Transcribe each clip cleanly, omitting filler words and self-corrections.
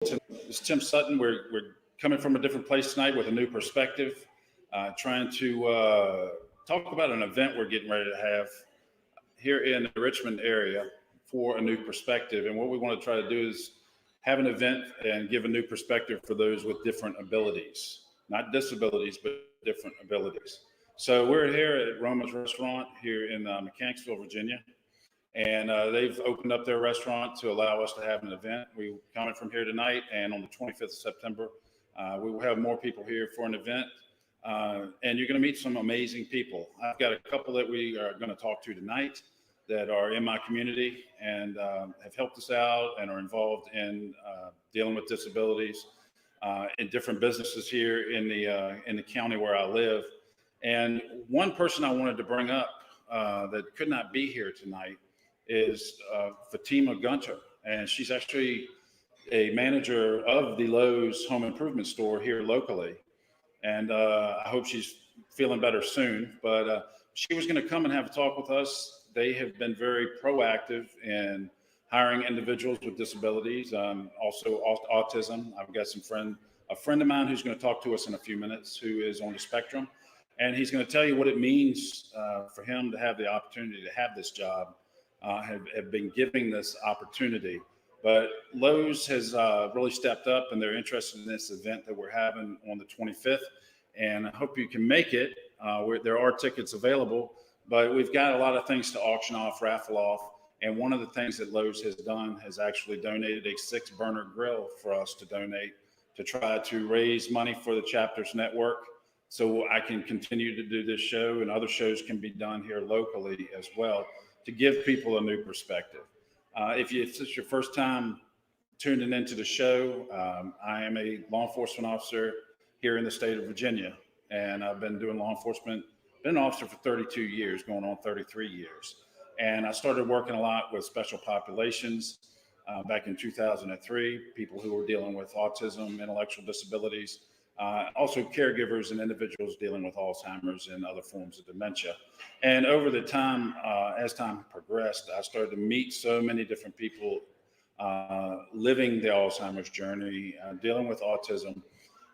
It's Tim Sutton. We're coming from a different place tonight with a new perspective, trying to talk about an event we're getting ready to have here in the Richmond area for a new perspective. And what we want to try to do is have an event and give a new perspective for those with different abilities, not disabilities, but different abilities. So we're here at Roma's Restaurant here in Mechanicsville, Virginia. And they've opened up their restaurant to allow us to have an event. We coming from here tonight, and on the 25th of September, we will have more people here for an event. And you're going to meet some amazing people. I've got a couple that we are going to talk to tonight that are in my community and have helped us out and are involved in dealing with disabilities in different businesses here in the county where I live. And one person I wanted to bring up that could not be here tonight is Fatima Gunter, and she's actually a manager of the Lowe's Home Improvement Store here locally. And I hope she's feeling better soon. But she was going to come and have a talk with us. They have been very proactive in hiring individuals with disabilities, also autism. I've got a friend of mine who's going to talk to us in a few minutes who is on the spectrum. And he's going to tell you what it means for him to have the opportunity to have this job. Have been giving this opportunity. But Lowe's has really stepped up, and they're interested in this event that we're having on the 25th. And I hope you can make it. There are tickets available, but we've got a lot of things to auction off, raffle off. And one of the things that Lowe's has done has actually donated a 6-burner grill for us to donate to try to raise money for the Chapters Network, so I can continue to do this show, and other shows can be done here locally as well, to give people a new perspective. If it's your first time tuning into the show, I am a law enforcement officer here in the state of Virginia, and I've been doing law enforcement, been an officer for 32 years, going on 33 years. And I started working a lot with special populations back in 2003, people who were dealing with autism, intellectual disabilities, also caregivers and individuals dealing with Alzheimer's and other forms of dementia. And over the time, as time progressed, I started to meet so many different people living the Alzheimer's journey, dealing with autism.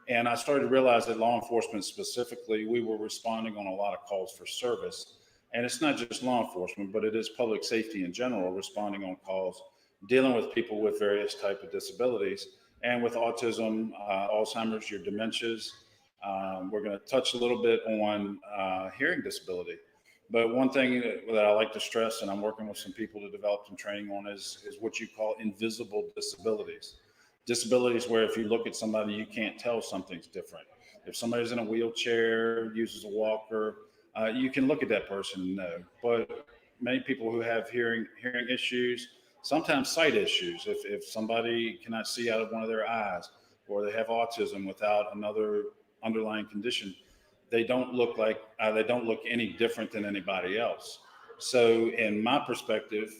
And I started to realize that law enforcement specifically, we were responding on a lot of calls for service. And it's not just law enforcement, but it is public safety in general, responding on calls, dealing with people with various types of disabilities. And with autism, Alzheimer's, your dementias, we're going to touch a little bit on hearing disability. But one thing that I like to stress, and I'm working with some people to develop some training on, is what you call invisible disabilities. Disabilities where if you look at somebody, you can't tell something's different. If somebody's in a wheelchair, uses a walker, you can look at that person and know. But many people who have hearing issues, sometimes sight issues, if somebody cannot see out of one of their eyes, or they have autism without another underlying condition, they don't look any different than anybody else. So in my perspective,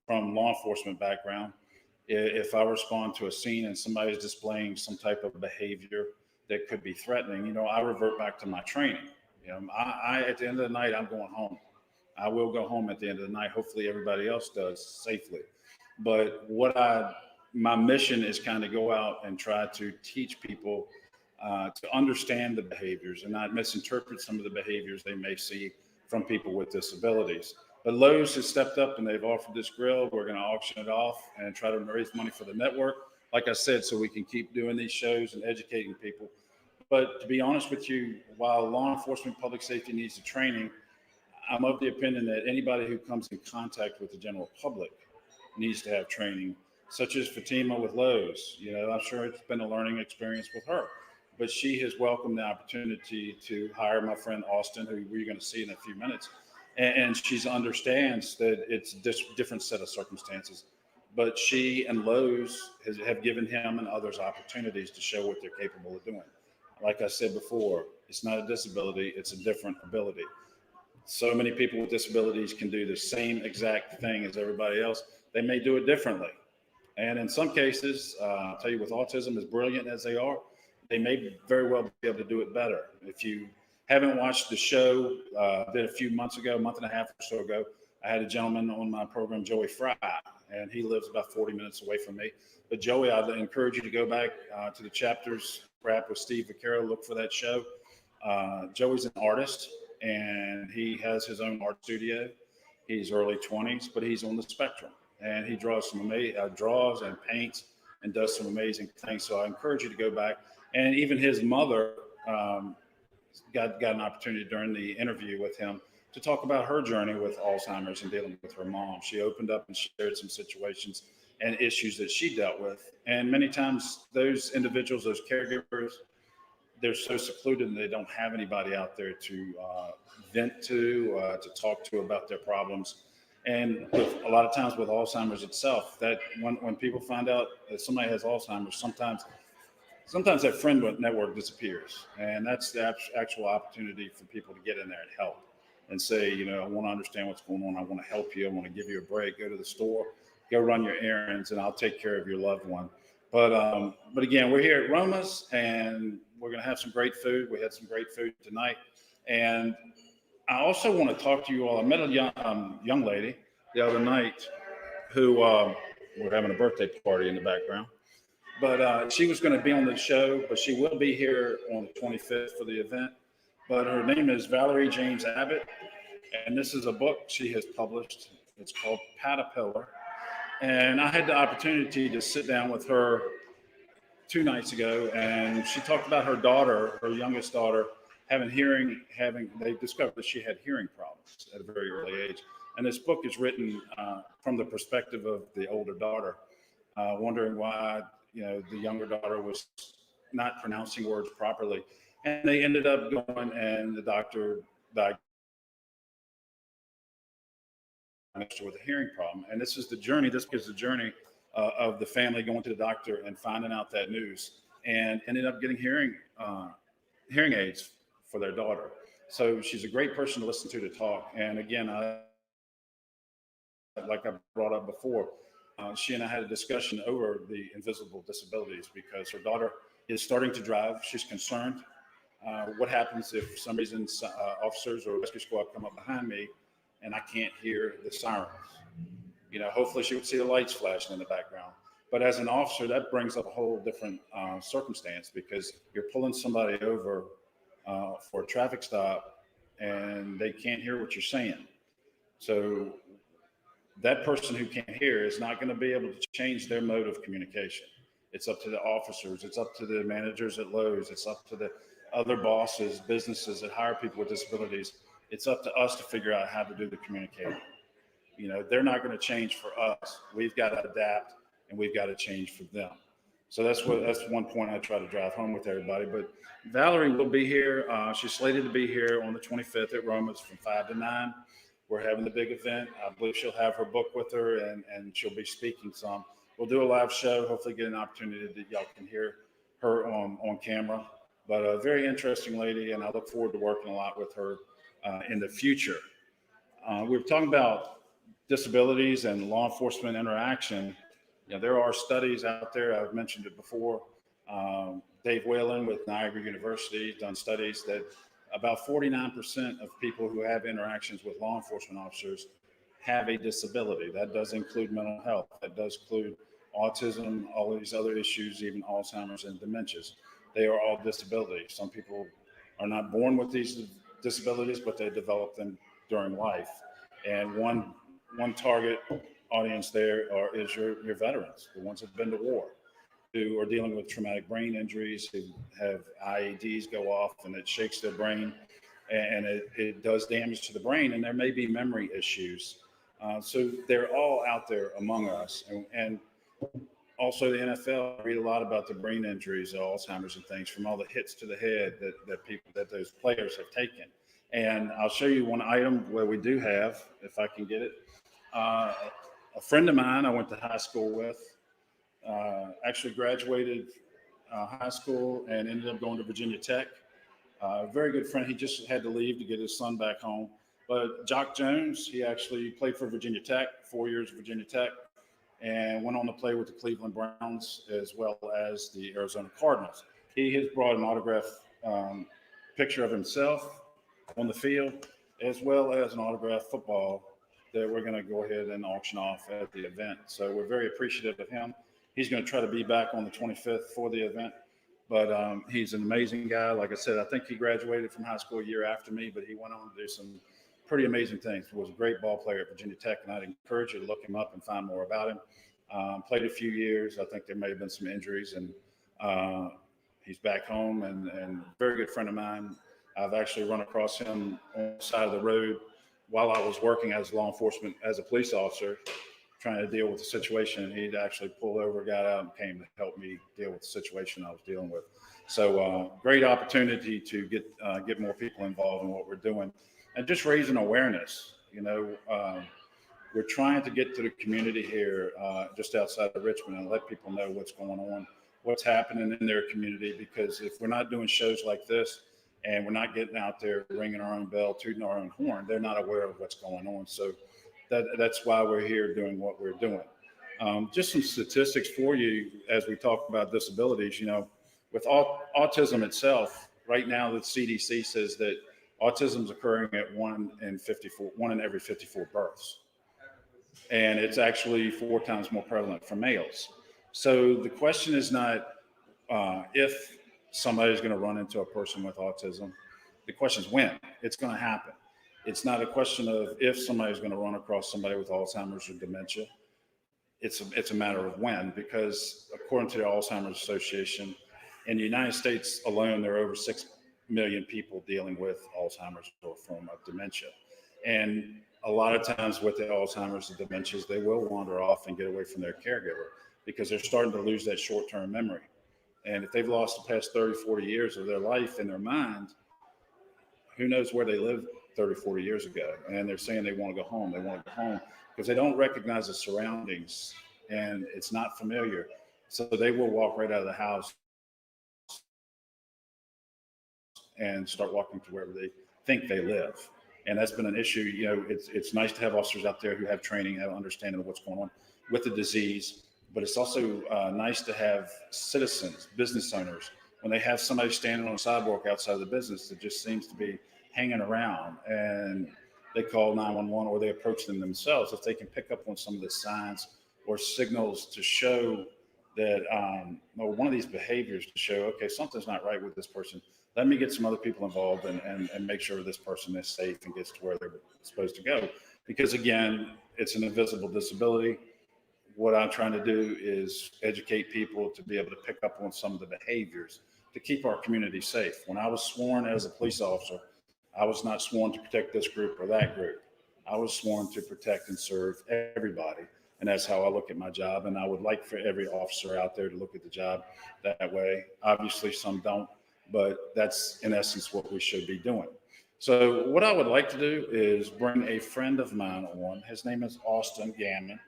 from law enforcement background, if I respond to a scene and somebody's displaying some type of behavior that could be threatening, I revert back to my training. I at the end of the night, I'm going home. I will go home at the end of the night. Hopefully everybody else does safely. But my mission is kind of go out and try to teach people to understand the behaviors and not misinterpret some of the behaviors they may see from people with disabilities. But Lowe's has stepped up and they've offered this grill. We're going to auction it off and try to raise money for the network, like I said, so we can keep doing these shows and educating people. But to be honest with you, while law enforcement, public safety needs the training, I'm of the opinion that anybody who comes in contact with the general public needs to have training, such as Fatima with Lowe's. I'm sure it's been a learning experience with her, but she has welcomed the opportunity to hire my friend Austin, who we're going to see in a few minutes. And she understands that it's a different set of circumstances, but she and Lowe's have given him and others opportunities to show what they're capable of doing. Like I said before, it's not a disability, it's a different ability. So many people with disabilities can do the same exact thing as everybody else. They may do it differently. And in some cases, I'll tell you, with autism, as brilliant as they are, they may very well be able to do it better. If you haven't watched the show, did a few months ago, a month and a half or so ago, I had a gentleman on my program, Joey Fry, and he lives about 40 minutes away from me. But Joey, I'd encourage you to go back to the Chapters Rap with Steve Vaccaro. Look for that show. Joey's an artist, and he has his own art studio. He's early 20s, but he's on the spectrum, and he draws draws and paints and does some amazing things. So I encourage you to go back. And even his mother got an opportunity during the interview with him to talk about her journey with Alzheimer's and dealing with her mom. She opened up and shared some situations and issues that she dealt with. And many times those individuals, those caregivers, they're so secluded and they don't have anybody out there to vent to talk to about their problems. And with, a lot of times with Alzheimer's itself, that when people find out that somebody has Alzheimer's, sometimes that friend network disappears. And that's the actual opportunity for people to get in there and help and say, I want to understand what's going on. I want to help you. I want to give you a break. Go to the store, go run your errands, and I'll take care of your loved one. But again, we're here at Roma's, and we're going to have some great food. We had some great food tonight. And I also want to talk to you all. I met a young lady the other night who we're having a birthday party in the background. But she was going to be on the show, but she will be here on the 25th for the event. But her name is Valerie James Abbott, and this is a book she has published. It's called Patapiller. And I had the opportunity to sit down with her 2 nights ago, and she talked about her daughter, her youngest daughter, they discovered that she had hearing problems at a very early age. And this book is written from the perspective of the older daughter, wondering why, the younger daughter was not pronouncing words properly. And they ended up going, and the doctor diagnosed her with a hearing problem. And this is the journey of the family going to the doctor and finding out that news, and ended up getting hearing aids for their daughter. So she's a great person to listen to talk. And again, like I brought up before, she and I had a discussion over the invisible disabilities because her daughter is starting to drive. She's concerned. What happens if for some reason officers or rescue squad come up behind me and I can't hear the sirens? Hopefully she would see the lights flashing in the background. But as an officer, that brings up a whole different circumstance because you're pulling somebody over for a traffic stop and they can't hear what you're saying. So that person who can't hear is not going to be able to change their mode of communication. It's up to the officers. It's up to the managers at Lowe's. It's up to the other bosses, businesses that hire people with disabilities. It's up to us to figure out how to do the communicating. They're not going to change for us. We've got to adapt and we've got to change for them. So that's one point I try to drive home with everybody. But Valerie will be here. She's slated to be here on the 25th at Roma's from 5 to 9. We're having the big event. I believe she'll have her book with her and she'll be speaking some. We'll do a live show, hopefully get an opportunity that y'all can hear her on camera. But a very interesting lady, and I look forward to working a lot with her in the future. We were talking about disabilities and law enforcement interaction. There are studies out there. I've mentioned it before. Dave Whalen with Niagara University done studies that about 49% of people who have interactions with law enforcement officers have a disability. That does include mental health. That does include autism, all these other issues, even Alzheimer's and dementias. They are all disabilities. Some people are not born with these disabilities, but they develop them during life. And one target audience there is your veterans, the ones that have been to war, who are dealing with traumatic brain injuries, who have IEDs go off and it shakes their brain and it does damage to the brain, and there may be memory issues. So they're all out there among us. And also the NFL, I read a lot about the brain injuries, Alzheimer's and things from all the hits to the head that those players have taken. And I'll show you one item where we do have, if I can get it. A friend of mine I went to high school with, actually graduated high school and ended up going to Virginia Tech. A very good friend. He just had to leave to get his son back home. But Jock Jones, he actually played for Virginia Tech, 4 years of Virginia Tech, and went on to play with the Cleveland Browns as well as the Arizona Cardinals. He has brought an autographed picture of himself on the field, as well as an autographed football that we're going to go ahead and auction off at the event. So we're very appreciative of him. He's going to try to be back on the 25th for the event, but he's an amazing guy. Like I said, I think he graduated from high school a year after me, but he went on to do some pretty amazing things. He was a great ball player at Virginia Tech, and I'd encourage you to look him up and find more about him. Played a few years. I think there may have been some injuries, and he's back home and very good friend of mine. I've actually run across him on the side of the road while I was working as law enforcement, as a police officer, trying to deal with the situation. He'd actually pulled over, got out, and came to help me deal with the situation I was dealing with. So great opportunity to get more people involved in what we're doing and just raising awareness. We're trying to get to the community here just outside of Richmond and let people know what's going on, what's happening in their community, because if we're not doing shows like this and we're not getting out there ringing our own bell, tooting our own horn, they're not aware of what's going on. So that's why we're here doing what we're doing. Just some statistics for you as we talk about disabilities. With autism itself, right now the CDC says that autism is occurring at 1 in every 54 births. And it's actually 4 times more prevalent for males. So the question is not if somebody's going to run into a person with autism. The question is when it's going to happen. It's not a question of if somebody's going to run across somebody with Alzheimer's or dementia. It's a matter of when, because according to the Alzheimer's Association, in the United States alone, there are over 6 million people dealing with Alzheimer's or a form of dementia. And a lot of times with the Alzheimer's and dementias, they will wander off and get away from their caregiver because they're starting to lose that short-term memory. And if they've lost the past 30, 40 years of their life in their mind, who knows where they lived 30, 40 years ago. And they're saying they want to go home. They want to go home because they don't recognize the surroundings and it's not familiar. So they will walk right out of the house and start walking to wherever they think they live. And that's been an issue. It's nice to have officers out there who have training, have understanding of what's going on with the disease, but it's also nice to have citizens, business owners, when they have somebody standing on a sidewalk outside of the business that just seems to be hanging around, and they call 911 or they approach them themselves. If they can pick up on some of the signs or signals to show that, or one of these behaviors to show, okay, something's not right with this person. Let me get some other people involved and make sure this person is safe and gets to where they're supposed to go. Because again, it's an invisible disability. What I'm trying to do is educate people to be able to pick up on some of the behaviors to keep our community safe. When I was sworn as a police officer, I was not sworn to protect this group or that group. I was sworn to protect and serve everybody. And that's how I look at my job. And I would like for every officer out there to look at the job that way. Obviously, some don't, but that's in essence what we should be doing. So what I would like to do is bring a friend of mine on. His name is Austin Gammon,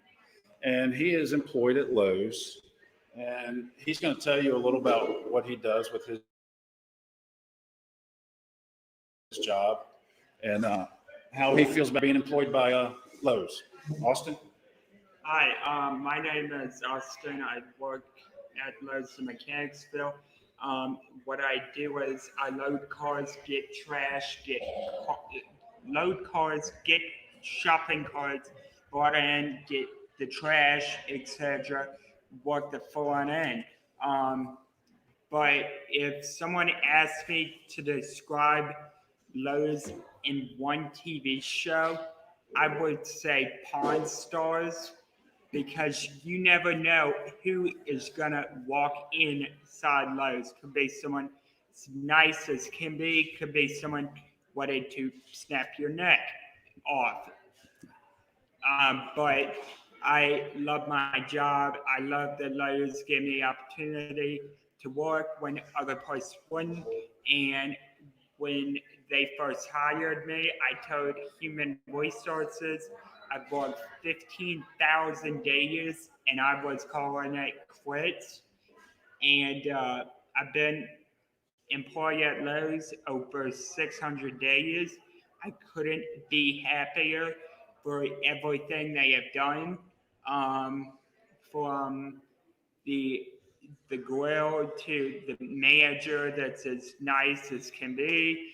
and he is employed at Lowe's. And he's going to tell you a little about what he does with his job and how he feels about being employed by Lowe's. Austin? Hi, my name is Austin. I work at Lowe's in Mechanicsville. What I do is I load cars, get trash, load cars, get shopping carts brought in, get the trash, etc. Work the front end. But if someone asked me to describe Lowe's in one TV show, I would say Pawn Stars, because you never know who is gonna walk inside Lowe's. Could be someone as nice as can be, could be someone ready to snap your neck off. But I love my job. I love that Lowe's give me the opportunity to work when other places wouldn't. And when they first hired me, I told Human Resources I've worked 15,000 days and I was calling it quits. And I've been employed at Lowe's over 600 days. I couldn't be happier for everything they have done, from the grill to the manager that's as nice as can be.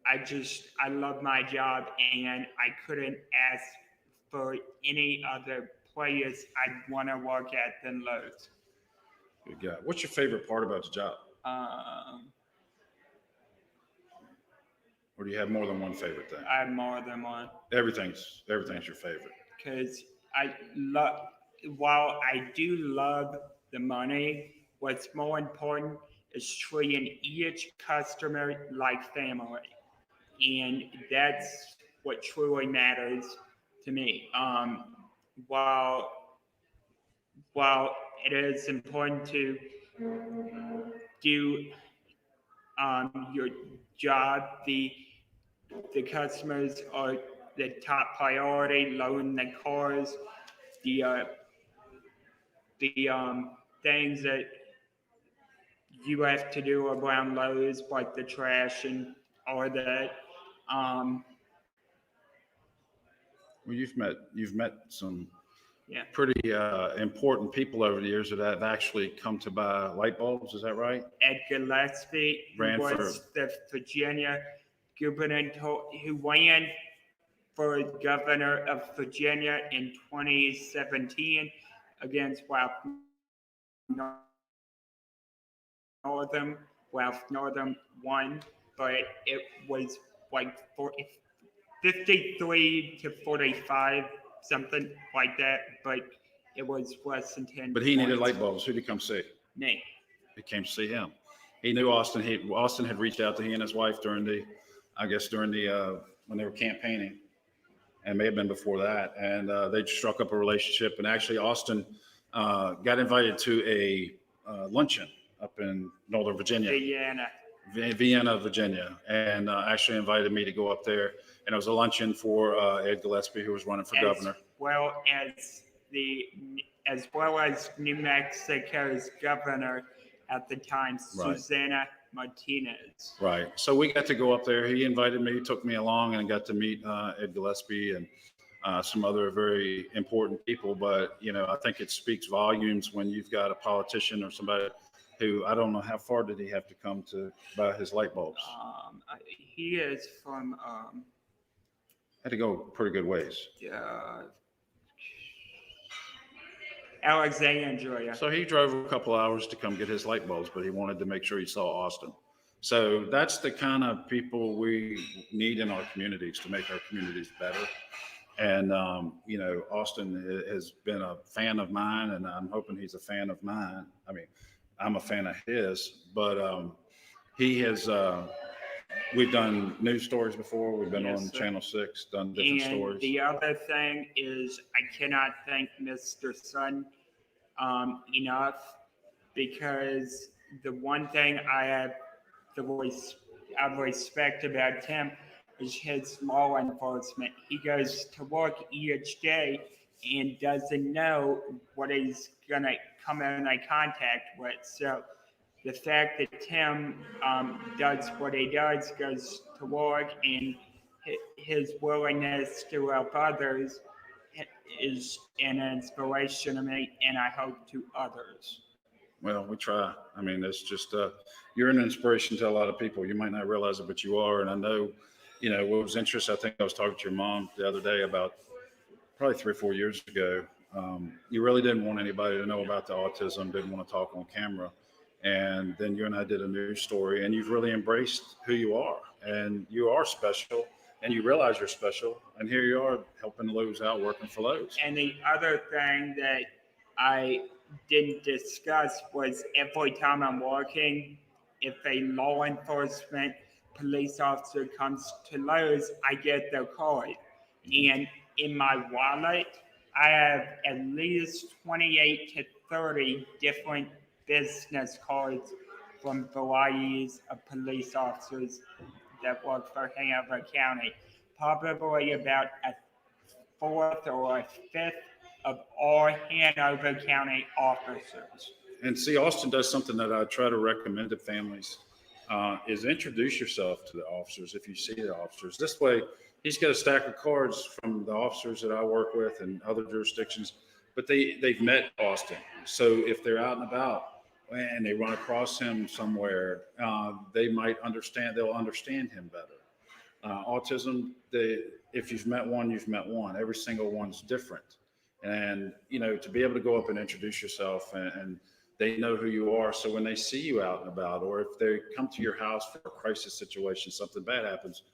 I love my job, and I couldn't ask for any other place I'd want to work at than Lowe's. Good guy. What's your favorite part about the job? Um, Or do you have more than one favorite thing? I have more than one Everything's your favorite. because I love. While I do love the money, what's more important is treating each customer like family, and that's what truly matters to me. While while it is important to do your job, the customers are the top priority. Loading the cars, the things that you have to do around Lowe's, like the trash and all that. Um, Well, you've met some yeah, pretty important people over the years that have actually come to buy light bulbs. Is that right? Ed Gillespie, who Ran was the Virginia gubernator, who ran for governor of Virginia in 2017 against Ralph Northam won, but it was like 53 to 45, something like that, but it was less than 10 But he needed points. light bulbs. Who did he come see? Me. He came to see him. He knew Austin. Austin had reached out to he and his wife during the when they were campaigning, and may have been before that. And they struck up a relationship. And actually, Austin got invited to a luncheon up in Northern Virginia, Vienna, Virginia, and actually invited me to go up there. And it was a luncheon for Ed Gillespie, who was running for governor. As well as New Mexico's governor at the time, Right. Susana Martinez. Right. So we got to go up there. He invited me, took me along, and got to meet Ed Gillespie and some other very important people. But, I think it speaks volumes when you've got a politician or somebody who, I don't know, how far did he have to come to buy his light bulbs? He is from Had to go pretty good ways. Alexandria. So he drove a couple hours to come get his light bulbs, but he wanted to make sure he saw Austin. So that's the kind of people we need in our communities to make our communities better. And, Austin has been a fan of mine, and I'm hoping he's a fan of mine. I mean, I'm a fan of his, but he has, we've done news stories before. We've been on Channel 6, done different stories. The other thing is I cannot thank Mr. Sun enough, because the one thing I have of respect about Tim is his law enforcement. He goes to work each day and doesn't know what he's going to come into contact with. So the fact that Tim does what he does, goes to work, and his willingness to help others is an inspiration to me, and I hope to others. Well, we try. I mean, it's just, you're an inspiration to a lot of people. You might not realize it, but you are. And I know, what was interesting, I think I was talking to your mom the other day about probably 3 or 4 years ago. You really didn't want anybody to know about the autism, didn't want to talk on camera. And then you and I did a news story, and you've really embraced who you are, and you are special, and you realize you're special. And here you are helping Lowe's out, working for Lowe's. And the other thing that I didn't discuss was every time I'm working, if a law enforcement police officer comes to Lowe's, I get their card. And in my wallet, I have at least 28 to 30 different business cards from varieties of police officers that work for Hanover County. Probably about a fourth or a fifth of all Hanover County officers. And see, Austin does something that I try to recommend to families, is introduce yourself to the officers if you see the officers. This way, he's got a stack of cards from the officers that I work with in other jurisdictions, but they've met Austin. So if they're out and about and they run across him somewhere, they'll understand him better. Autism, if you've met one, you've met one. Every single one's different. And, to be able to go up and introduce yourself and they know who you are. So when they see you out and about, or if they come to your house for a crisis situation, something bad happens,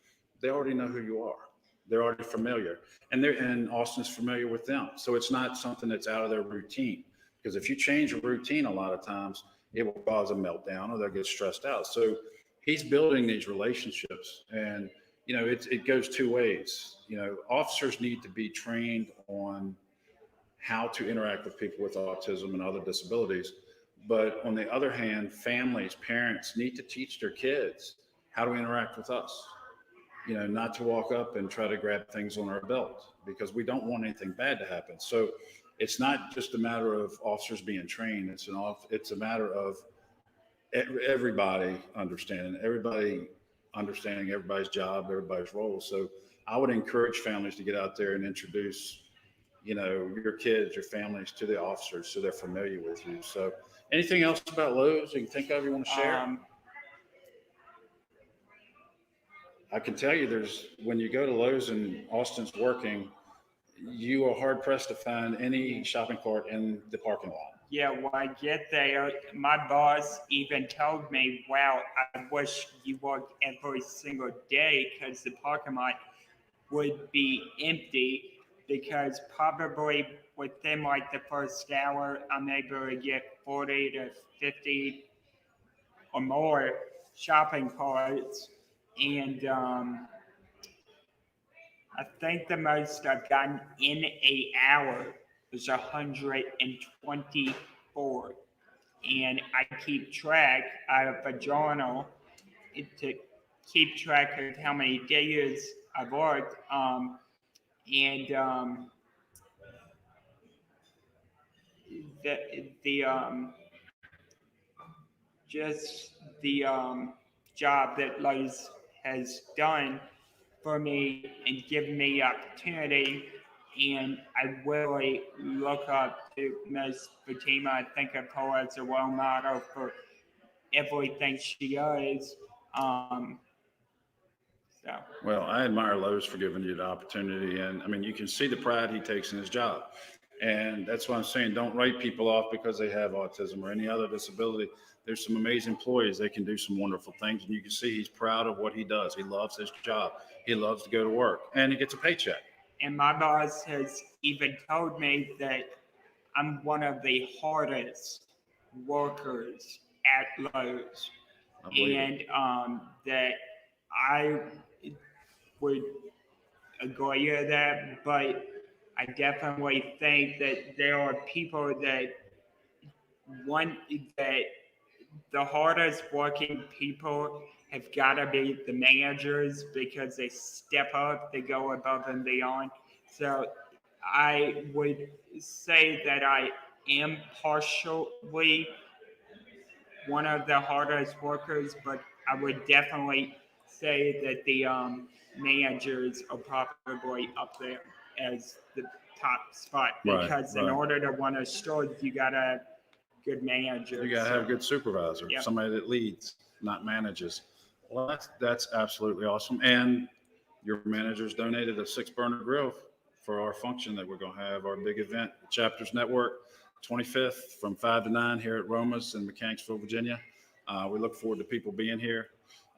they already know who you are. They're already familiar, and Austin's familiar with them. So it's not something that's out of their routine. Because if you change a routine, a lot of times it will cause a meltdown or they'll get stressed out. So he's building these relationships, and it goes two ways. Officers need to be trained on how to interact with people with autism and other disabilities. But on the other hand, families, parents need to teach their kids how to interact with us. Not to walk up and try to grab things on our belt, because we don't want anything bad to happen. So it's not just a matter of officers being trained. It's a matter of everybody understanding everybody's job, everybody's role. So I would encourage families to get out there and introduce, your kids, your families to the officers so they're familiar with you. So anything else about Lowe's you can think of you want to share? I can tell you when you go to Lowe's and Austin's working, you are hard pressed to find any shopping cart in the parking lot. Yeah, when I get there, my boss even told me, wow, I wish you worked every single day, because the parking lot would be empty, because probably within like the first hour, I'm able to get 40 to 50 or more shopping carts. And I think the most I've gotten in an hour was 124. And I keep track out of a journal to keep track of how many days I've worked. The job that Lowe's has done for me and given me opportunity, and I really look up to Ms. Fatima. I think of her as a role model for everything she does. Well, I admire Lowe's for giving you the opportunity, and I mean, you can see the pride he takes in his job. And that's why I'm saying, don't write people off because they have autism or any other disability. There's some amazing employees. They can do some wonderful things. And you can see he's proud of what he does. He loves his job. He loves to go to work, and he gets a paycheck. And my boss has even told me that I'm one of the hardest workers at Lowe's. And that I would agree with that, but I definitely think that there are people that the hardest working people have got to be the managers, because they step up, they go above and beyond. So I would say that I am partially one of the hardest workers, but I would definitely say that the managers are probably up there as the top spot, because in order to run a store, you gotta have good managers. You gotta have a good supervisor, Yep. somebody that leads, not manages. Well, that's absolutely awesome. And your managers donated a 6-burner grill for our function that we're gonna have, our big event, the Chapters Network, 25th from 5 to 9 here at Roma's in Mechanicsville, Virginia. We look forward to people being here.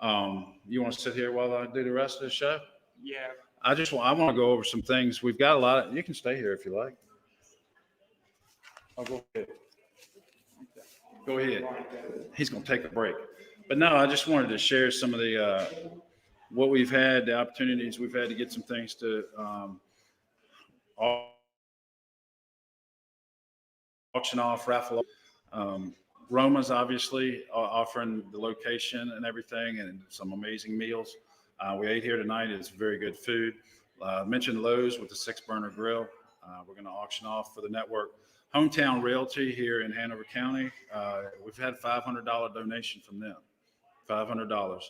You want to sit here while I do the rest of the show? Yeah. I want to go over some things. We've got a lot you can stay here if you like. I'll go ahead. Go ahead. He's going to take a break. But no, I just wanted to share some of the, what we've had, the opportunities we've had to get some things to, auction off, raffle. Roma's obviously offering the location and everything, and some amazing meals. We ate here tonight. It's very good food. Mentioned Lowe's with the 6-burner grill. We're going to auction off for the network. Hometown Realty here in Hanover County. We've had $500 donation from them. $500.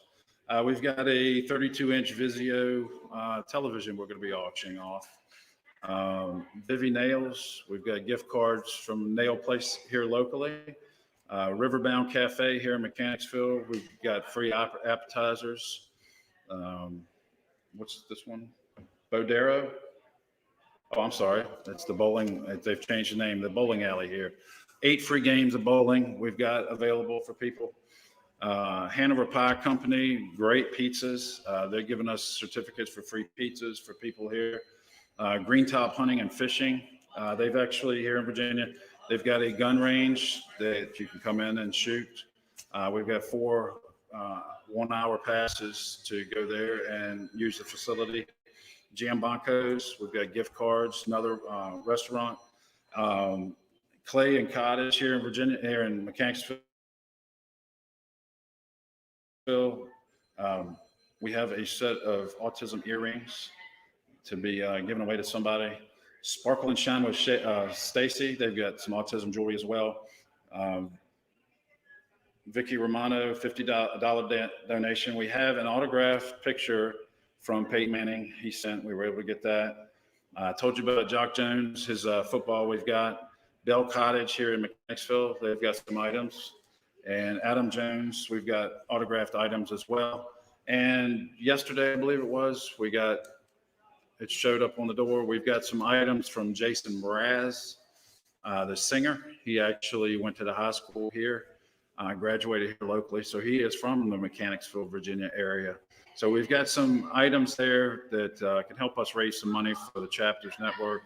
We've got a 32-inch Vizio television we're going to be auctioning off. Vivi Nails. We've got gift cards from Nail Place here locally. Riverbound Cafe here in Mechanicsville. We've got free appetizers. what's this one? Bodero. Oh, I'm sorry. It's the bowling. They've changed the name. The bowling alley here. 8 free games of bowling we've got available for people. Hanover Pie Company, great pizzas. They're giving us certificates for free pizzas for people here. Green Top Hunting and Fishing. They've actually, here in Virginia, they've got a gun range that you can come in and shoot. We've got 4 1-hour passes to go there and use the facility. Jamboncos, we've got gift cards, another restaurant. Clay and Cottage here in Virginia, here in Mechanicsville. We have a set of autism earrings to be given away to somebody. Sparkle and Shine with Stacy. They've got some autism jewelry as well. Vicky Romano, $50 donation. We have an autographed picture from Peyton Manning. We were able to get that. I told you about Jock Jones, his football. We've got Bell Cottage here in Mechanicsville. They've got some items. And Adam Jones, we've got autographed items as well. And yesterday, I believe it was, it showed up on the door. We've got some items from Jason Mraz, the singer. He actually went to the high school here, graduated here locally. So he is from the Mechanicsville, Virginia area. So we've got some items there that can help us raise some money for the Chapters Network.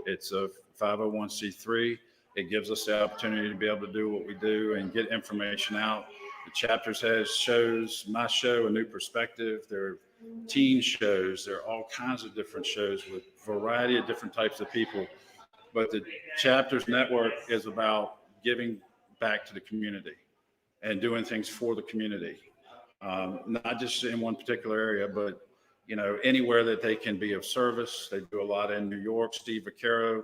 It's a 501c3. It gives us the opportunity to be able to do what we do and get information out. The Chapters has shows, my show, A New Perspective. There are teen shows. There are all kinds of different shows with a variety of different types of people. But the Chapters Network is about giving back to the community and doing things for the community. Not just in one particular area, but anywhere that they can be of service. They do a lot in New York. Steve Vaccaro.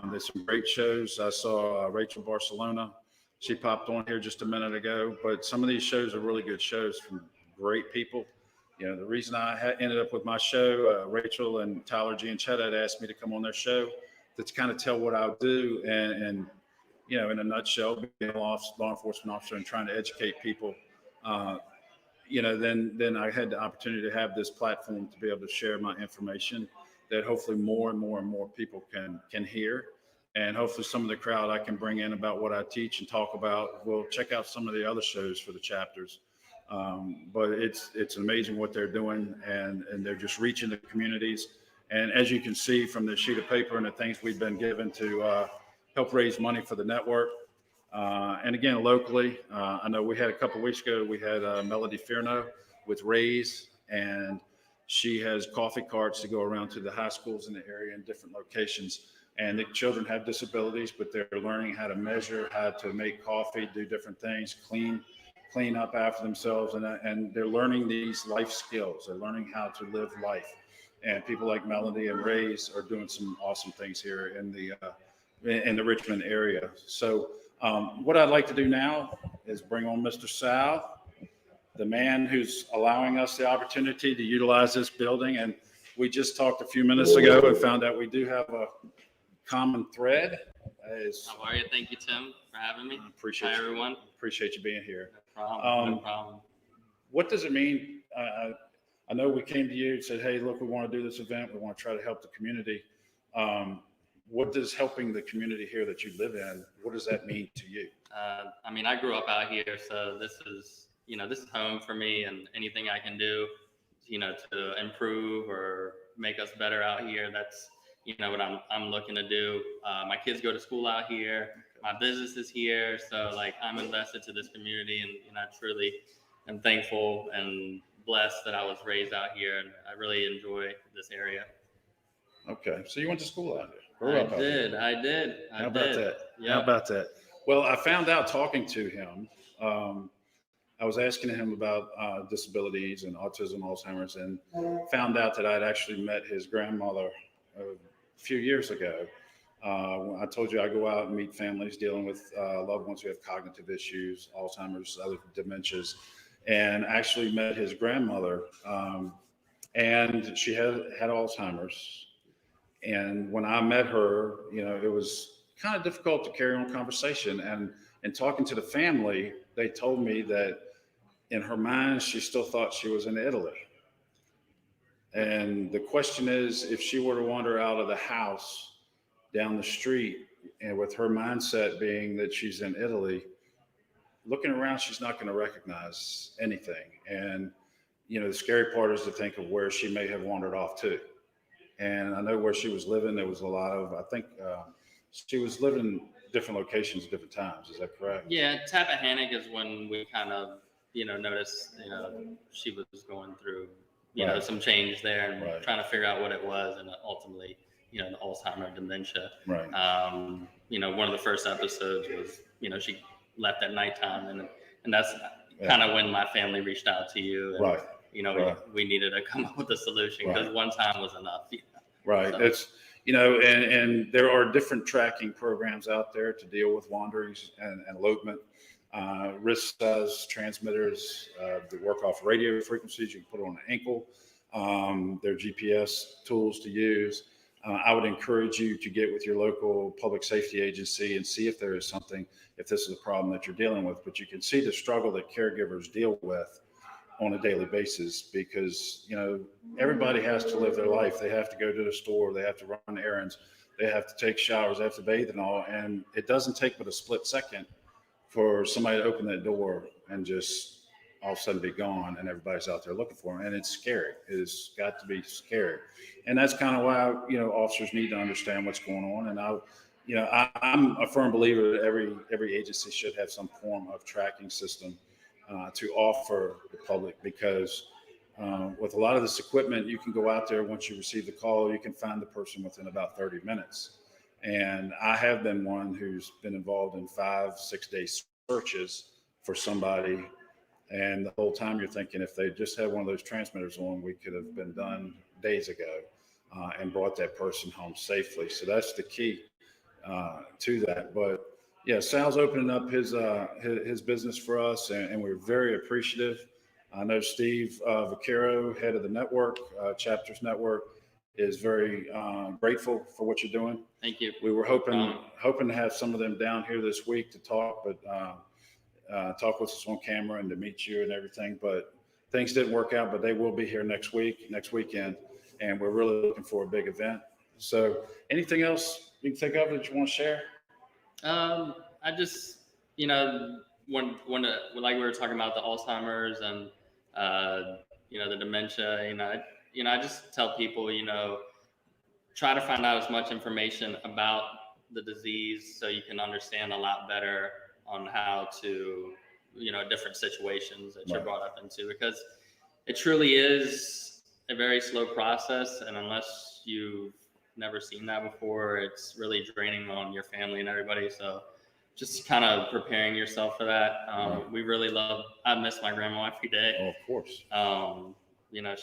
There's some great shows. I saw Rachel Barcelona. She popped on here just a minute ago. But some of these shows are really good shows from great people. The reason I ended up with my show, Rachel and Tyler Gianchetta had asked me to come on their show to kind of tell what I would do and in a nutshell, being a law enforcement officer and trying to educate people. Then I had the opportunity to have this platform to be able to share my information that hopefully more and more and more people can hear. And hopefully some of the crowd I can bring in about what I teach and talk about. We'll check out some of the other shows for the Chapters. But it's amazing what they're doing and they're just reaching the communities. And as you can see from the sheet of paper and the things we've been given to help raise money for the network. And again, locally, I know we had a couple of weeks ago, we had Melody Fierno with Raise, and she has coffee carts to go around to the high schools in the area in different locations. And the children have disabilities, but they're learning how to measure, how to make coffee, do different things, clean up after themselves. And they're learning these life skills. They're learning how to live life. And people like Melody and Raise are doing some awesome things here in the Richmond area. So what I'd like to do now is bring on Mr. Sal, the man who's allowing us the opportunity to utilize this building. And we just talked a few minutes ago and found out we do have a common thread. How are you? Thank you, Tim, for having me. Appreciate Hi, you. everyone. Appreciate you being here. No problem. No problem. What does it mean? I know we came to you and said, hey, look, we want to do this event. We want to try to help the community. What does helping the community here that you live in, what does that mean to you? I grew up out here, so this is home for me, and anything I can do, to improve or make us better out here, that's, what I'm looking to do. My kids go to school out here. My business is here. So I'm invested to this community, and I truly am thankful and blessed that I was raised out here, and I really enjoy this area. Okay. So you went to school out here? I did. How about that? Yep. How about that? Well, I found out talking to him, I was asking him about disabilities and autism, Alzheimer's, and found out that I'd actually met his grandmother a few years ago. I told you I go out and meet families dealing with loved ones who have cognitive issues, Alzheimer's, other dementias, and actually met his grandmother. And she had Alzheimer's. And when I met her, it was kind of difficult to carry on a conversation. And talking to the family, they told me that in her mind, she still thought she was in Italy. And the question is, if she were to wander out of the house down the street, and with her mindset being that she's in Italy, looking around, she's not going to recognize anything. And, the scary part is to think of where she may have wandered off to. And I know where she was living, there was a lot of, I think she was living different locations at different times. Is that correct? Yeah, Tappahannock is when we kind of, noticed, she was going through, Right. some change there and Right. trying to figure out what it was, and ultimately, the Alzheimer's dementia. Right. One of the first episodes was, she left at nighttime, and that's Yeah. kind of when my family reached out to you. And, Right. Right. we needed to come up with a solution because Right. one time was enough. Right. So- It's, and there are different tracking programs out there to deal with wanderings and elopement. Wrist size transmitters that work off radio frequencies. You can put it on an ankle. They're GPS tools to use. I would encourage you to get with your local public safety agency and see if there is something, if this is a problem that you're dealing with. But you can see the struggle that caregivers deal with on a daily basis because, everybody has to live their life. They have to go to the store. They have to run errands. They have to take showers. They have to bathe and all. And it doesn't take but a split second for somebody to open that door and just all of a sudden be gone, and everybody's out there looking for them. And it's scary. It's got to be scary. And that's kind of why, officers need to understand what's going on. And I'm a firm believer that every agency should have some form of tracking system to offer the public, because with a lot of this equipment, you can go out there once you receive the call, you can find the person within about 30 minutes. And I have been one who's been involved in 5-6 day searches for somebody. And the whole time you're thinking, if they just had one of those transmitters on, we could have been done days ago and brought that person home safely. So that's the key to that. But yeah, Sal's opening up his business for us, and we're very appreciative. I know Steve Vaccaro, head of the network, Chapters Network, is very grateful for what you're doing. Thank you. We were hoping to have some of them down here this week to talk, but talk with us on camera and to meet you and everything. But things didn't work out, but they will be here next weekend, and we're really looking for a big event. So anything else you can think of that you want to share? I just, when like we were talking about the Alzheimer's and, the dementia, I just tell people, try to find out as much information about the disease so you can understand a lot better on how to, different situations that you're brought up into, because it truly is a very slow process. And unless you've never seen that before, it's really draining on your family and everybody. So just kind of preparing yourself for that. I miss my grandma every day. Oh, of course.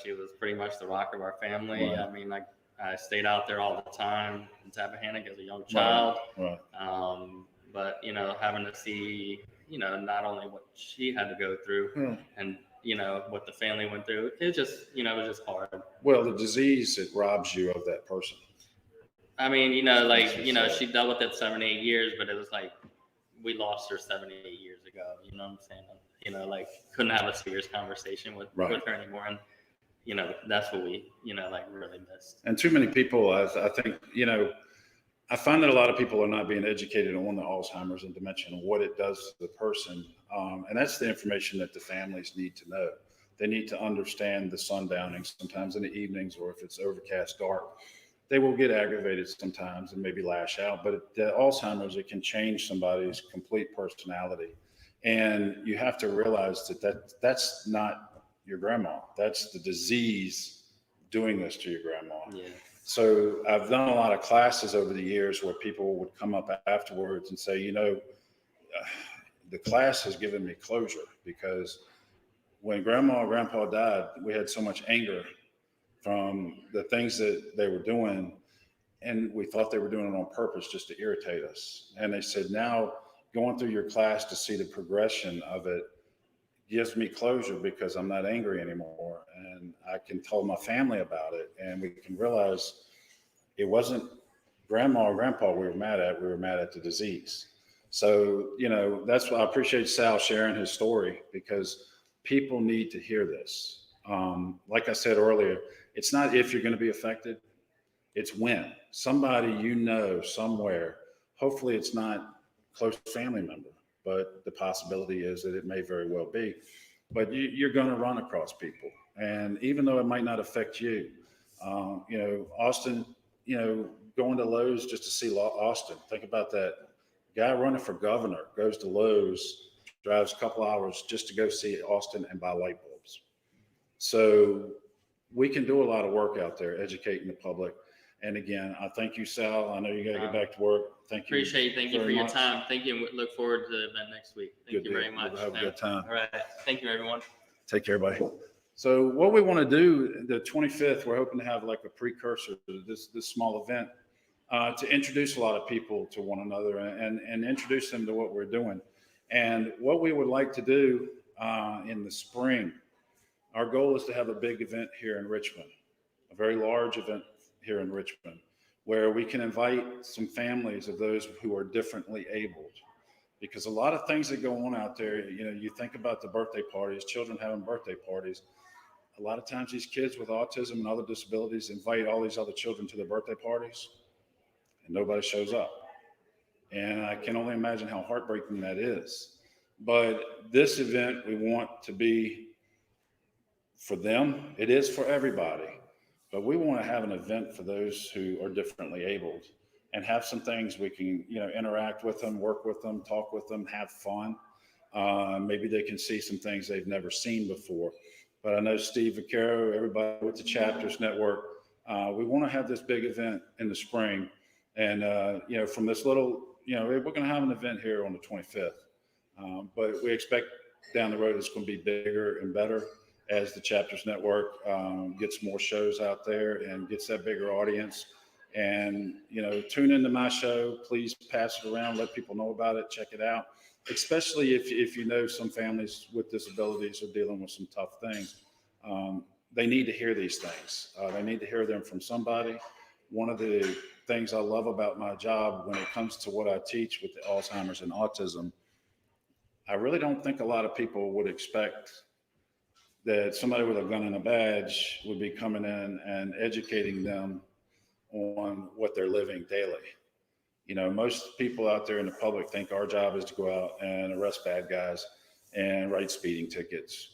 She was pretty much the rock of our family. Right. I mean, I stayed out there all the time in Tappahannock as a young child. Right. But, having to see, not only what she had to go through and, what the family went through, it was just hard. Well, the disease, it robs you of that person. I mean, she dealt with it 7, 8 years, but it was like, we lost her 7, 8 years ago. You know what I'm saying? Couldn't have a serious conversation with her anymore. And, that's what we, really missed. And too many people, I think, I find that a lot of people are not being educated on the Alzheimer's and dementia and what it does to the person. And that's the information that the families need to know. They need to understand the sundowning sometimes in the evenings, or if it's overcast, dark, they will get aggravated sometimes and maybe lash out. But the Alzheimer's, it can change somebody's complete personality. And you have to realize that's not your grandma. That's the disease doing this to your grandma. Yeah. So I've done a lot of classes over the years where people would come up afterwards and say, the class has given me closure, because when grandma or grandpa died, we had so much anger from the things that they were doing, and we thought they were doing it on purpose just to irritate us. And they said, now going through your class to see the progression of it gives me closure, because I'm not angry anymore, and I can tell my family about it, and we can realize it wasn't grandma or grandpa we were mad at the disease. So, that's why I appreciate Sal sharing his story, because people need to hear this. Like I said earlier, it's not if you're going to be affected, it's when. Somebody somewhere, hopefully it's not a close family member, but the possibility is that it may very well be. But you're going to run across people. And even though it might not affect you, Austin, going to Lowe's just to see Austin, think about that. Guy running for governor goes to Lowe's, drives a couple hours just to go see Austin and buy light bulbs. So we can do a lot of work out there educating the public. And again, I thank you, Sal. I know you got to get back to work. Thank you. Appreciate you. Thank you for very your much. time. Thank you. And look forward to the event next week. Thank Good you deal. very much. We'll have a good time. All right. Thank you, everyone. Take care, buddy. So what we want to do, the 25th, we're hoping to have like a precursor to this small event to introduce a lot of people to one another and introduce them to what we're doing. And what we would like to do in the spring, our goal is to have a big event here in Richmond, a very large event here in Richmond, where we can invite some families of those who are differently abled. Because a lot of things that go on out there, you think about the birthday parties, children having birthday parties. A lot of times these kids with autism and other disabilities invite all these other children to their birthday parties and nobody shows up. And I can only imagine how heartbreaking that is. But this event, we want to be for them. It is for everybody. But we want to have an event for those who are differently abled and have some things we can, interact with them, work with them, talk with them, have fun. Maybe they can see some things they've never seen before. But I know Steve Vaccaro, everybody with the Chapters Network, we want to have this big event in the spring. And, from this little, we're going to have an event here on the 25th. But we expect down the road it's going to be bigger and better as the Chapters Network gets more shows out there and gets that bigger audience. And, tune into my show. Please pass it around. Let people know about it. Check it out. Especially if you know some families with disabilities are dealing with some tough things. They need to hear these things. They need to hear them from somebody. One of the things I love about my job when it comes to what I teach with the Alzheimer's and autism, I really don't think a lot of people would expect that somebody with a gun and a badge would be coming in and educating them on what they're living daily. Most people out there in the public think our job is to go out and arrest bad guys and write speeding tickets.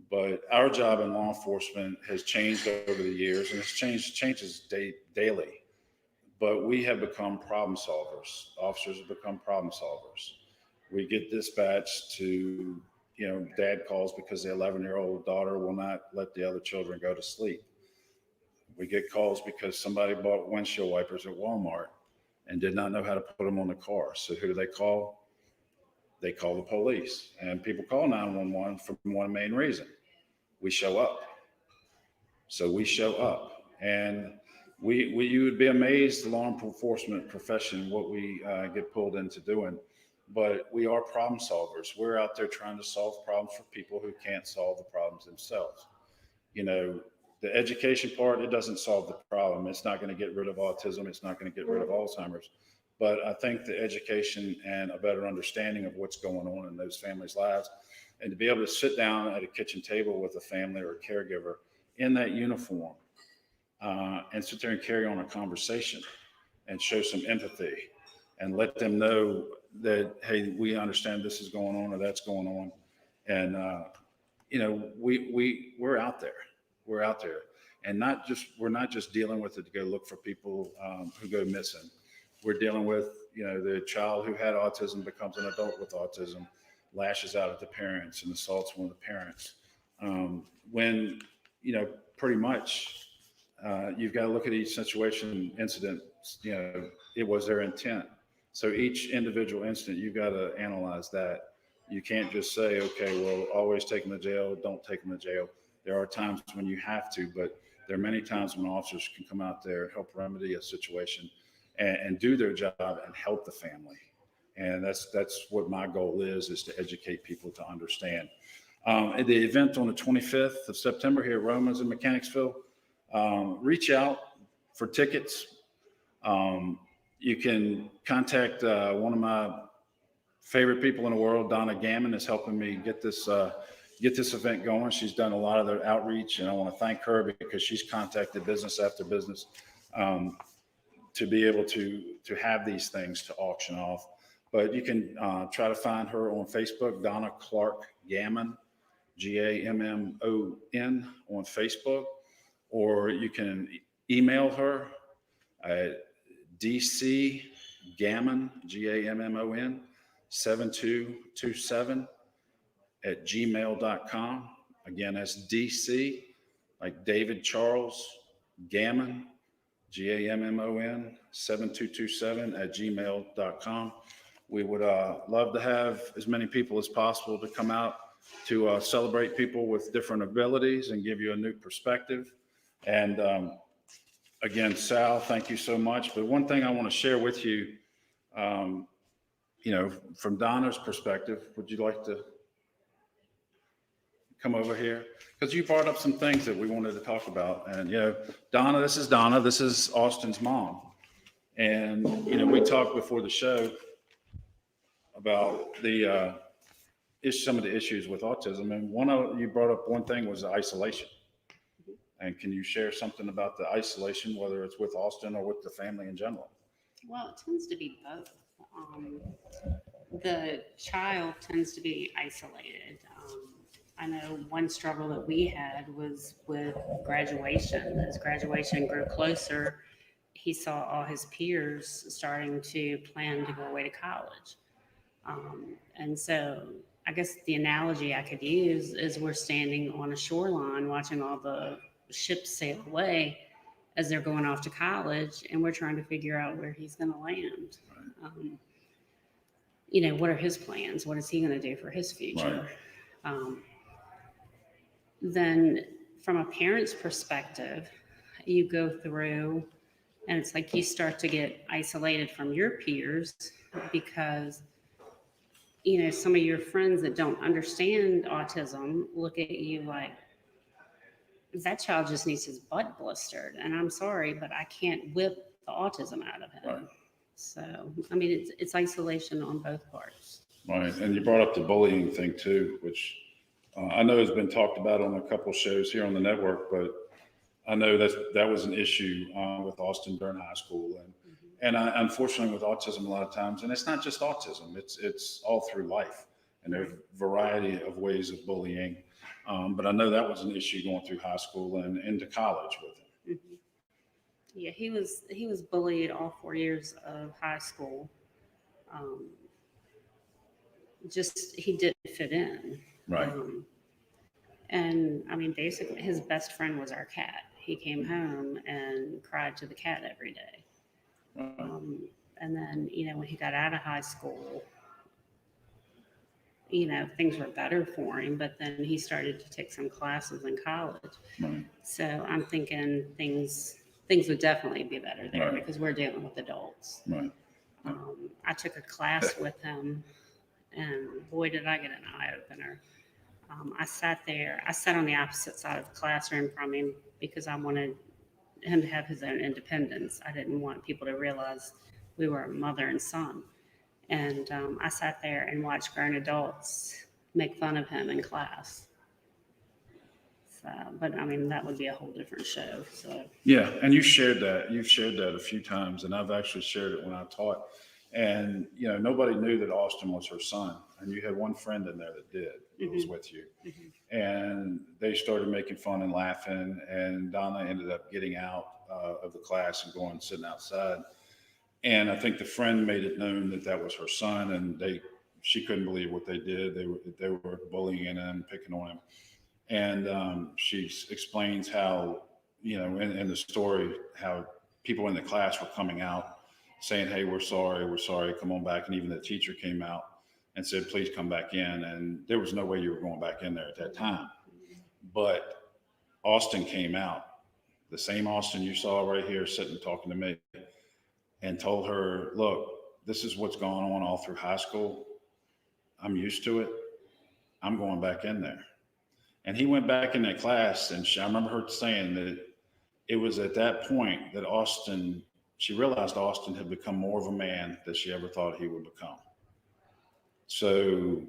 But our job in law enforcement has changed over the years, and it's changes daily. But we have become problem solvers. Officers have become problem solvers. We get dispatched to, dad calls because the 11-year-old daughter will not let the other children go to sleep. We get calls because somebody bought windshield wipers at Walmart and did not know how to put them on the car. So who do they call? They call the police. And people call 911 for one main reason. We show up. So we show up. And you would be amazed, the law enforcement profession, what we get pulled into doing. But we are problem solvers. We're out there trying to solve problems for people who can't solve the problems themselves. The education part, it doesn't solve the problem. It's not going to get rid of autism. It's not going to get rid of Alzheimer's. But I think the education and a better understanding of what's going on in those families' lives, and to be able to sit down at a kitchen table with a family or a caregiver in that uniform and sit there and carry on a conversation and show some empathy and let them know that, hey, we understand this is going on or that's going on. And, we're out there. We're out there, and we're not just dealing with it to go look for people who go missing. We're dealing with, the child who had autism becomes an adult with autism, lashes out at the parents and assaults one of the parents. When, pretty much you've got to look at each situation, incident, it was their intent. So each individual incident, you've got to analyze that. You can't just say, okay, well, always take them to jail, don't take them to jail. There are times when you have to, but there are many times when officers can come out there, help remedy a situation and do their job and help the family. And that's what my goal is to educate people to understand. At the event on the 25th of September here at Romans in Mechanicsville, reach out for tickets. You can contact one of my favorite people in the world, Donna Gammon, is helping me get this get this event going. She's done a lot of the outreach, and I want to thank her because she's contacted business after business to be able to have these things to auction off. But you can try to find her on Facebook, Donna Clark Gammon, Gammon on Facebook, or you can email her at dcgammon, Gammon, 7227 at gmail.com. Again, that's DC, like David Charles, Gammon, Gammon, 7227 at gmail.com. We would love to have as many people as possible to come out to celebrate people with different abilities and give you a new perspective. And again, Sal, thank you so much. But one thing I want to share with you, from Donna's perspective, would you like to come over here? Because you brought up some things that we wanted to talk about. And, Donna, this is Austin's mom. And, we talked before the show about some of the issues with autism. And you brought up one thing was the isolation. And can you share something about the isolation, whether it's with Austin or with the family in general? Well, it tends to be both. The child tends to be isolated. I know one struggle that we had was with graduation. As graduation grew closer, he saw all his peers starting to plan to go away to college. And so I guess the analogy I could use is we're standing on a shoreline watching all the ships sail away as they're going off to college, and we're trying to figure out where he's going to land. What are his plans? What is he going to do for his future? Right. Then from a parent's perspective, you go through and it's like you start to get isolated from your peers because some of your friends that don't understand autism look at you like, that child just needs his butt blistered. And I'm sorry, but I can't whip the autism out of him. Right. So, it's isolation on both parts. Right. And you brought up the bullying thing too, which I know has been talked about on a couple shows here on the network, but I know that was an issue with Austin during high school. And unfortunately with autism a lot of times, and it's not just autism, it's all through life. And there's a variety of ways of bullying. But I know that was an issue going through high school and into college with him. Mm-hmm. Yeah, he was bullied all 4 years of high school. He didn't fit in. Right. Basically his best friend was our cat. He came home and cried to the cat every day. Right. And then, when he got out of high school, things were better for him, but then he started to take some classes in college. Right. So I'm thinking things would definitely be better there. Right. Because we're dealing with adults. Right. I took a class with him, and boy, did I get an eye opener. I sat on the opposite side of the classroom from him because I wanted him to have his own independence. I didn't want people to realize we were a mother and son. And I sat there and watched grown adults make fun of him in class. So, but that would be a whole different show. So yeah, and you've shared that a few times, and I've actually shared it when I taught. And nobody knew that Austin was her son, and you had one friend in there that did. That mm-hmm. was with you, mm-hmm. and they started making fun and laughing. And Donna ended up getting out of the class and going and sitting outside. And I think the friend made it known that was her son, and she couldn't believe what they did. They were bullying him, picking on him. And she explains how, in the story, how people in the class were coming out saying, "Hey, we're sorry, come on back." And even the teacher came out and said, "Please come back in." And there was no way you were going back in there at that time. But Austin came out, the same Austin you saw right here sitting talking to me, and told her, "Look, this is what's going on all through high school. I'm used to it. I'm going back in there." And he went back in that class, and I remember her saying that it was at that point that she realized Austin had become more of a man than she ever thought he would become. So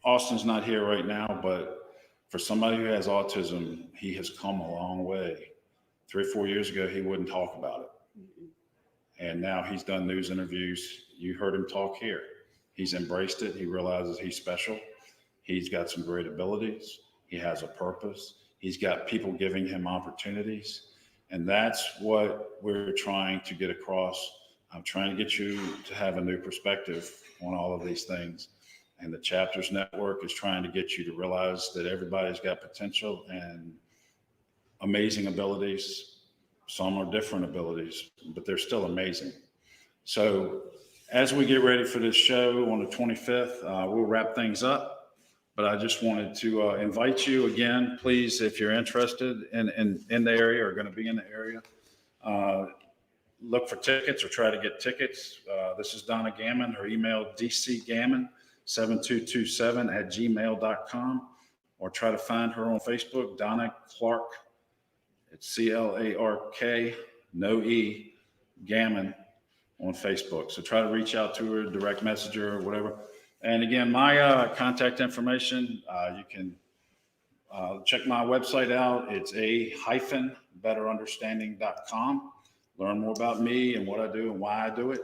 Austin's not here right now, but For somebody who has autism, he has come a long way. 3 or 4 years ago, he wouldn't talk about it. And now he's done news interviews. You heard him talk here. He's embraced it. He realizes he's special. He's got some great abilities. He has a purpose. He's got people giving him opportunities. And that's what we're trying to get across. I'm trying to get you to have a new perspective on all of these things. And the Chapters Network is trying to get you to realize that everybody's got potential and amazing abilities. Some are different abilities, but they're still amazing. So as we get ready for this show on the 25th, we'll wrap things up. But I just wanted to invite you again, please, if you're interested in the area or going to be in the area, look for tickets or try to get tickets. This is Donna Gammon. Her email, dcgammon7227@gmail.com, or try to find her on Facebook, Donna Clark. It's CLARK, no E, Gammon on Facebook. So try to reach out to her, direct message her or whatever. And again, my contact information, you can check my website out. It's a-betterunderstanding.com. Learn more about me and what I do and why I do it.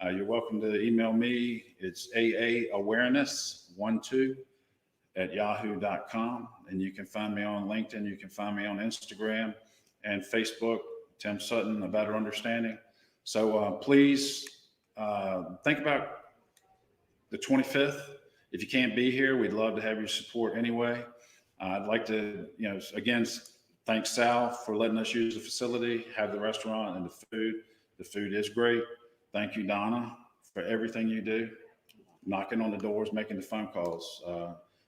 You're welcome to email me. It's aawareness12@yahoo.com. And you can find me on LinkedIn. You can find me on Instagram and Facebook, Tim Sutton, A Better Understanding. So please think about the 25th. If you can't be here, we'd love to have your support anyway. I'd like to, again, thank Sal for letting us use the facility, have the restaurant and the food. The food is great. Thank you, Donna, for everything you do, knocking on the doors, making the phone calls.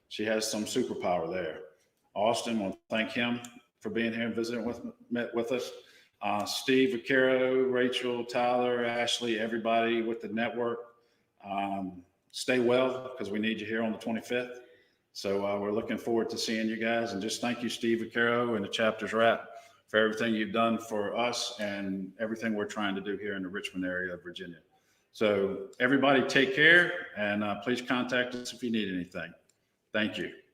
She has some superpower there. Austin, I want to thank him for being here and visiting with us. Steve Vaquero, Rachel, Tyler, Ashley, everybody with the network. Stay well, because we need you here on the 25th. So we're looking forward to seeing you guys. And just thank you, Steve Vaquero and the Chapters Rap, for everything you've done for us and everything we're trying to do here in the Richmond area of Virginia. So everybody take care, and please contact us if you need anything. Thank you.